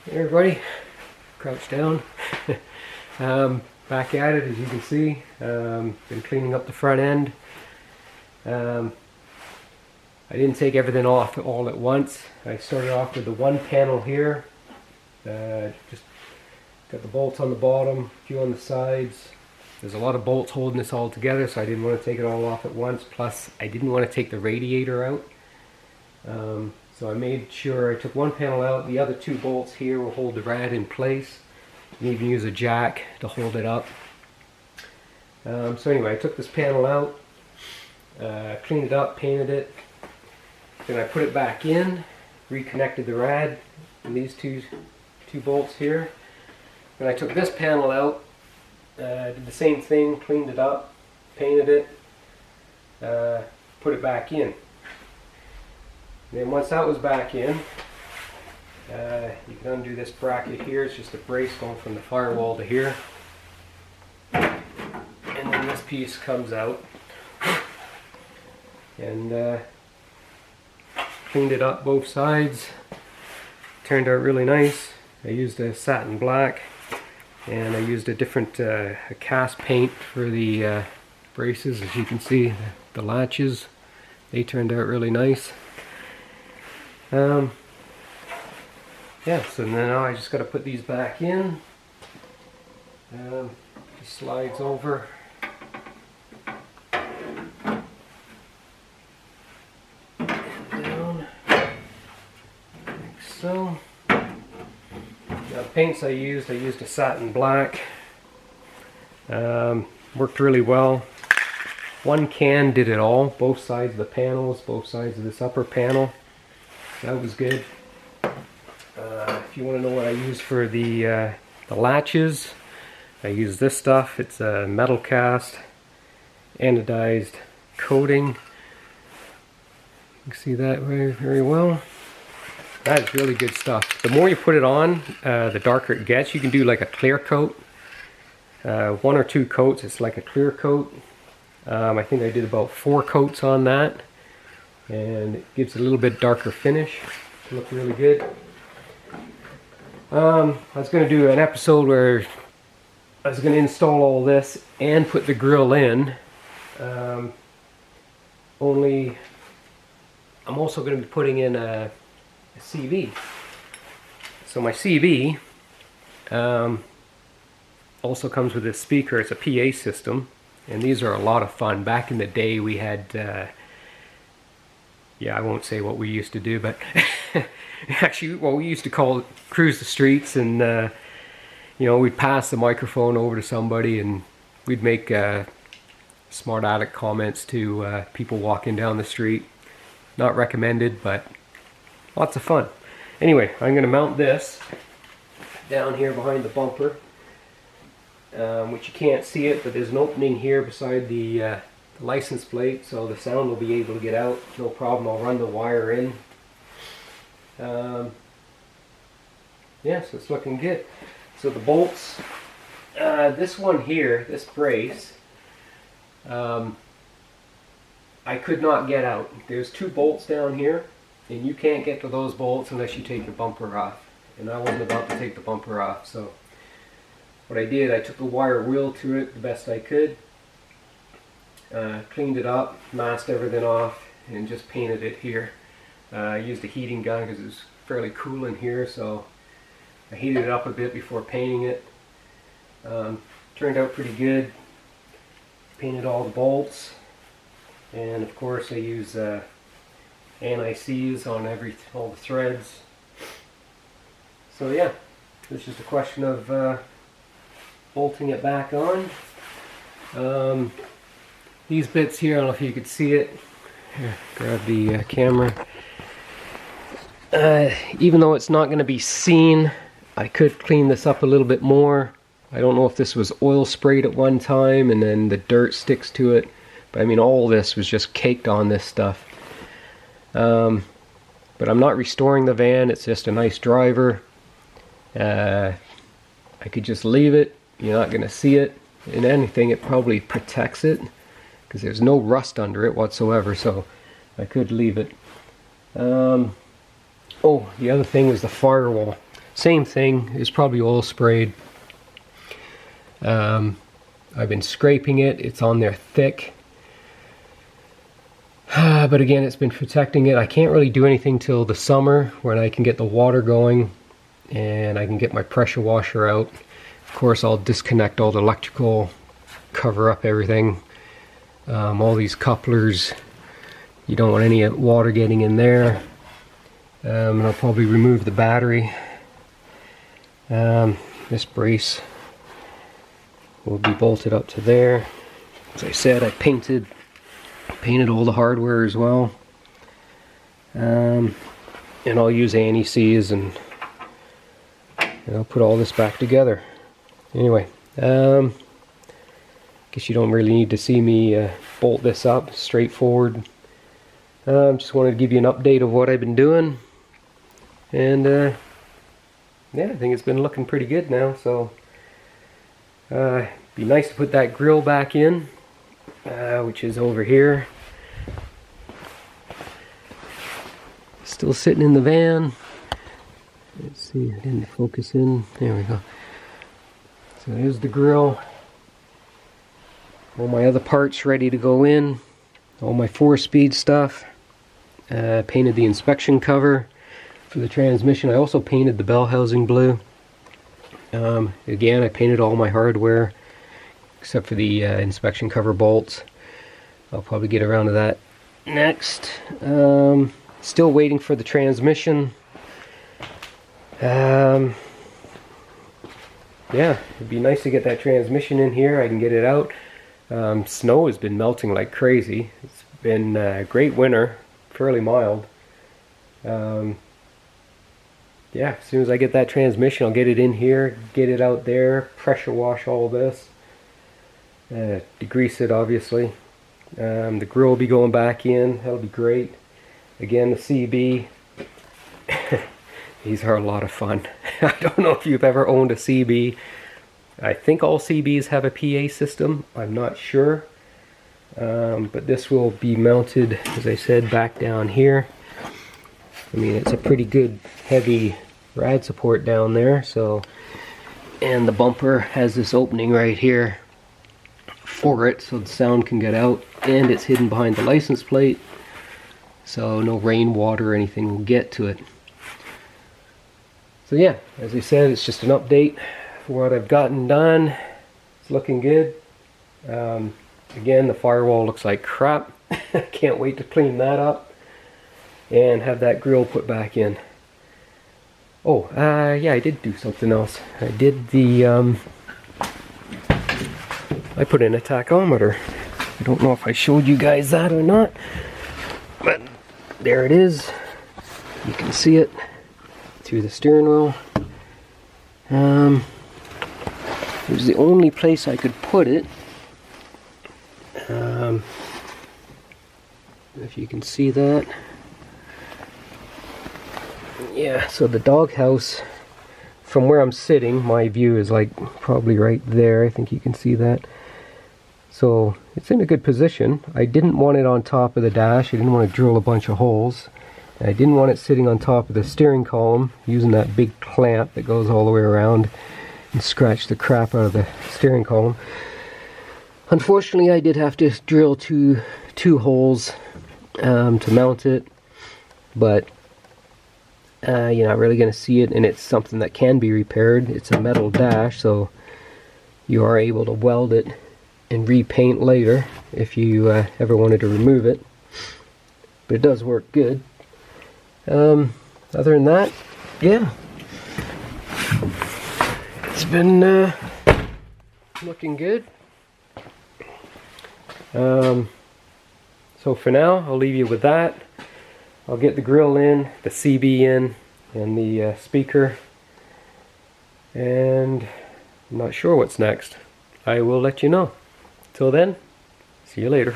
Hey everybody, crouch down. Back at it, as you can see. Been cleaning up the front end. I didn't take everything off all at once. I started off with the one panel here. Just got the bolts on the bottom, a few on the sides. There's a lot of bolts holding this all together, so I didn't want to take it all off at once. Plus, I didn't want to take the radiator out. So I made sure I took one panel out. The other two bolts here will hold the rad in place. You can even use a jack to hold it up. So anyway, I took this panel out, cleaned it up, painted it. Then I put it back in, reconnected the rad and these two bolts here. Then I took this panel out, did the same thing, cleaned it up, painted it, put it back in. Then once that was back in, you can undo this bracket here. It's just a brace going from the firewall to here. And then this piece comes out. And cleaned it up both sides. Turned out really nice. I used a satin black. And I used a different a cast paint for the braces. As you can see, the latches, they turned out really nice. Yeah, so now I just got to put these back in. Just slides over. And down. Like so. Now the paints I used a satin black. Worked really well. One can did it all. Both sides of the panels, both sides of this upper panel. That was good. If you want to know what I use for the latches, I use this stuff. It's a metal cast, anodized coating. You can see that very, very well. That is really good stuff. The more you put it on, the darker it gets. You can do like a clear coat. One or two coats, it's like a clear coat. I think I did about 4 coats on that. And it gives a little bit darker finish. Look really good. I was going to do an episode where I was going to install all this and put the grill in. Only I'm also going to be putting in a CV. So my CV also comes with this speaker. It's a PA system, and these are a lot of fun. Back in the day, we had. Yeah, I won't say what we used to do, but actually, well, we used to cruise the streets, and you know, we'd pass the microphone over to somebody, and we'd make smart aleck comments to people walking down the street. Not recommended, but lots of fun. Anyway, I'm going to mount this down here behind the bumper, which you can't see it, but there's an opening here beside the license plate, so the sound will be able to get out, no problem. I'll run the wire in. Yeah, so it's looking good. So the bolts, this one here, this brace, I could not get out. There's 2 bolts down here, and you can't get to those bolts unless you take the bumper off. And I wasn't about to take the bumper off, so what I did, I took the wire wheel to it the best I could. Cleaned it up, masked everything off, and just painted it here. I used a heating gun because it was fairly cool in here, so I heated it up a bit before painting it. Turned out pretty good. Painted all the bolts, and of course I use anti-seize on all the threads. So yeah, it's just a question of bolting it back on. These bits here, I don't know if you could see it. Here, grab the camera. Even though it's not going to be seen, I could clean this up a little bit more. I don't know if this was oil sprayed at one time and then the dirt sticks to it. But I mean, all this was just caked on this stuff. But I'm not restoring the van. It's just a nice driver. I could just leave it. You're not going to see it. And anything, it probably protects it, because there's no rust under it whatsoever, so I could leave it. Oh, the other thing was the firewall. Same thing, it's probably oil sprayed. I've been scraping it, it's on there thick. But again, it's been protecting it. I can't really do anything till the summer when I can get the water going and I can get my pressure washer out. Of course, I'll disconnect all the electrical, cover up everything. All these couplers, you don't want any water getting in there. And I'll probably remove the battery. This brace will be bolted up to there. As I said, I painted all the hardware as well. And I'll use anti-seize and I'll put all this back together. Anyway, guess you don't really need to see me bolt this up. Straightforward. Just wanted to give you an update of what I've been doing. And yeah, I think it's been looking pretty good now. So be nice to put that grill back in, which is over here. Still sitting in the van. Let's see, I didn't focus in. There we go. So there's the grill. All my other parts ready to go in. All my 4-speed stuff. Painted the inspection cover for the transmission. I also painted the bell housing blue. Again, I painted all my hardware except for the inspection cover bolts. I'll probably get around to that next. Still waiting for the transmission. Yeah, it'd be nice to get that transmission in here. I can get it out. Snow has been melting like crazy. It's been a great winter, fairly mild. Yeah, as soon as I get that transmission, I'll get it in here, get it out there, pressure wash all this, degrease it obviously. The grill will be going back in, that'll be great. Again, the CB, these are a lot of fun. I don't know if you've ever owned a CB. I think all CBs have a PA system, I'm not sure. But this will be mounted, as I said, back down here. I mean, it's a pretty good heavy rad support down there, so, and the bumper has this opening right here for it so the sound can get out, and it's hidden behind the license plate so no rainwater or anything will get to it. So yeah, as I said, it's just an update for what I've gotten done. It's looking good. Again, the firewall looks like crap. Can't wait to clean that up and have that grill put back in. Oh, yeah, I did do something else. I did the, I put in a tachometer. I don't know if I showed you guys that or not, but there it is. You can see it through the steering wheel. It was the only place I could put it. If you can see that. Yeah, so the doghouse, from where I'm sitting, my view is like probably right there. I think you can see that. So it's in a good position. I didn't want it on top of the dash. I didn't want to drill a bunch of holes. I didn't want it sitting on top of the steering column using that big clamp that goes all the way around and scratch the crap out of the steering column. Unfortunately, I did have to drill two holes to mount it, but you're not really going to see it, and it's something that can be repaired. It's a metal dash, so you are able to weld it and repaint later if you ever wanted to remove it. But it does work good. Other than that, yeah, it's been looking good. So for now, I'll leave you with that. I'll get the grill in, the CB in, and the speaker. And I'm not sure what's next. I will let you know. Till then, see you later.